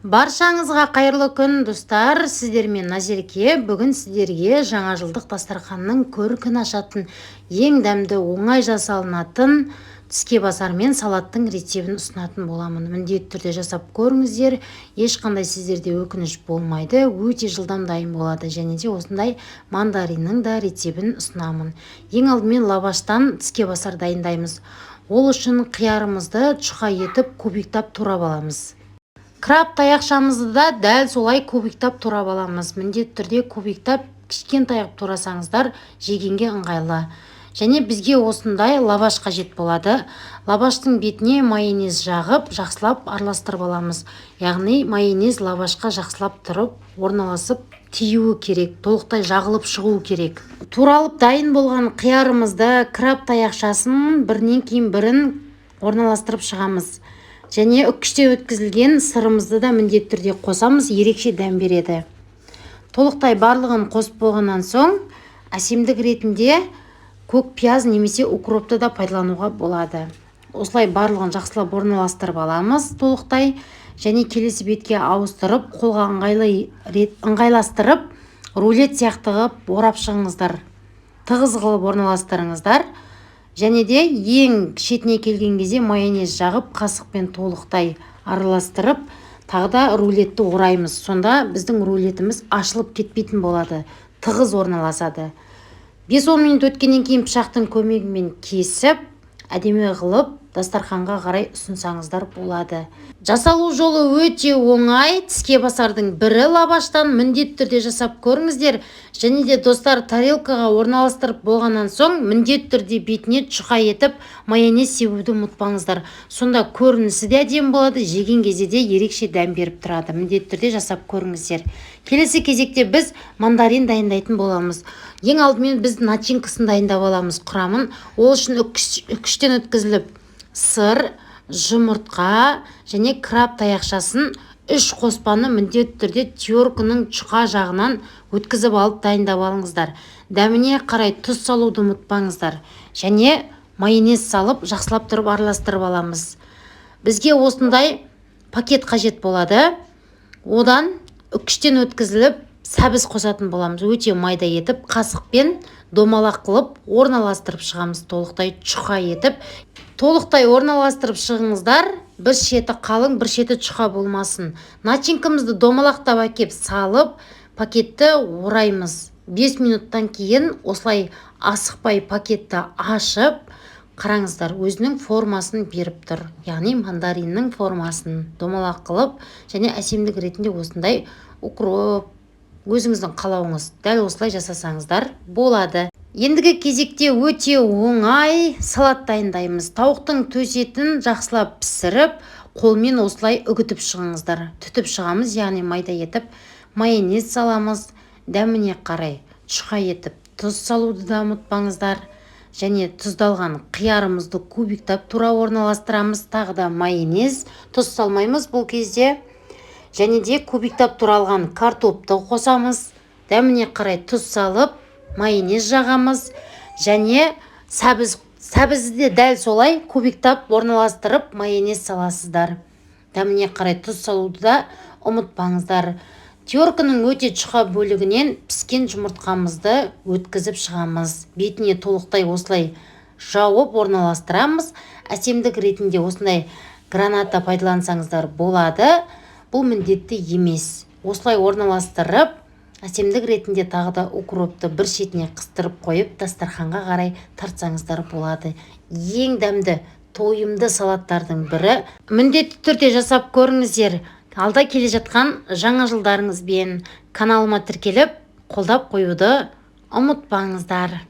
Баршаңызға қайырлы күн, достар. Сіздермен Назерке. Бүгін сіздерге жаңа жылдық дастарханның көркін ашатын, ең дәмді, оңай жасалынатын тіске басар мен салаттың рецебін ұсынатын боламын. Міндетті түрде жасап көріңіздер. Ешқандай сіздерде өкініш болмайды. Өте жылдам дайын болады. Және де осындай мандариннің да рецебін ұсынамын. Ең алдымен лаваштан тіске басар дайындаймыз. Ол үшін қиярымызды чұқа етіп кубиктап турап аламыз. Краб таяқшамызды да дәл солай кубиктап турап аламыз. Міндетті түрде кубиктап кішкентай қылып турасаңыздар жегенге ыңғайлы. Және бізге осындай лаваш қажет болады. Лаваштың бетіне майонез жағып, жақсылап араластырып аламыз. Яғни майонез лавашқа жақсылап тұрып, орналасып тиюі керек, толықтай жағылып шығуы керек. Туралып дайын болған қиярымызды, краб таяқшасын бірінен кейін бірін орналастырып шығамыз. Және үккіште өткізілген сырымызды да міндетті түрде қосамыз, ерекше дәм береді. Толықтай барлығын қосып болғаннан соң, әсемдік ретінде көк пияз немесе укропты да пайдалануға болады. Осылай барлығын жақсылап орналастырып аламыз толықтай. Және келесі бетке ауыстырып, қолға ыңғайластырып, рулет сияқты қылып орап шығыңыздар. Тығыз қылып орналастырыңыздар. Және де ең шетіне келген кезде майонез жағып, қасықпен толықтай араластырып, тағы да рулетті ораймыз. Сонда біздің рулетіміз ашылып кетпейтін болады, тығыз орналасады. 5-10 минут өткеннен кейін пышақтың көмегімен кесіп, әдемі қылып дастарханға қарай ұсынсаңыздар болады. Жасалу жолы өте оңай. Тіске басардың бірі лаваштан міндетті түрде жасап көріңіздер. Және де достар, тарелкаға орналастырып болғаннан соң міндетті түрде бетіне чұқа етіп майонез себуді ұмытпаңыздар. Сонда көрінісі де әдемі болады, жеген кезде де ерекше дәм беріп тұрады. Міндетті түрде жасап көріңіздер. Келесі кезекте біз мандарин дайындайтын боламыз. Ең алдымен біз начинкасын дайындап аламыз, құрамын. Ол үшін үккіштен өткізіліп сыр, жұмыртқа және краб таяқшасын 3 қоспаны міндетті түрде терканың чұқа жағынан өткізіп алып дайындап алыңыздар. Дәміне қарай тұз салуды ұмытпаңыздар. Және майонез салып жақсылап тұрып араластырып аламыз. Бізге осындай пакет қажет болады. Одан үккіштен өткізіліп сәбіз қосатын боламыз. Өте майда етіп, қасықпен домалақ қылып орналастырып шығамыз. Толықтай чұқа етіп, толықтай орналастырып шығыңыздар. Бір шеті қалың, бір шеті чұқа болмасын. Начинкамызды домалақтап әкеп салып, пакетті ораймыз. 5 минуттан кейін осылай асықпай пакетті ашып, қараңыздар, өзінің формасын беріп тұр. Яғни мандариннің формасын домалақ қылып, және әсемдік ретінде осындай укроп, өзіңіздің қалауыңыз, дәл осылай жасасаңыздар болады. Ендігі кезекте өте оңай салат дайындаймыз. Тауықтың төс етін жақсылап пісіріп, қолмен осылай үгітіп шығыңыздар. Түтіп шығамыз, яғни майда етіп, майонез саламыз. Дәміне қарай чұқа етіп, тұз салуды да ұмытпаңыздар. Және тұздалған қиярымызды кубиктап тура орналастырамыз. Тағы да майонез, тұз салмаймыз бұл кезде. Және де кубиктап туралған картопты қосамыз. Дәміне қарай тұз салып, майонез жағамыз. Және сәбізді дәл солай кубиктап орналастырып майонез саласыздар. Дәміне қарай тұз салуды да ұмытпаңыздар. Терканың өте чұқа бөлігінен піскен жұмыртқамызды өткізіп шығамыз. Бетіне толықтай осылай жауып орналастырамыз. Әсемдік ретінде осындай граната пайдалансаңыздар болады. Бұл міндетті емес. Осылай орналастырып, әсемдік ретінде тағы да укропты бір шетіне қыстырып қойып, дастарханға қарай тартсаңыздар болады. Ең дәмді, тойымды салаттардың бірі. Міндетті түрде жасап көріңіздер. Алда келе жатқан жаңа жылдарыңызбен каналыма тіркеліп, қолдап қоюды ұмытпаңыздар.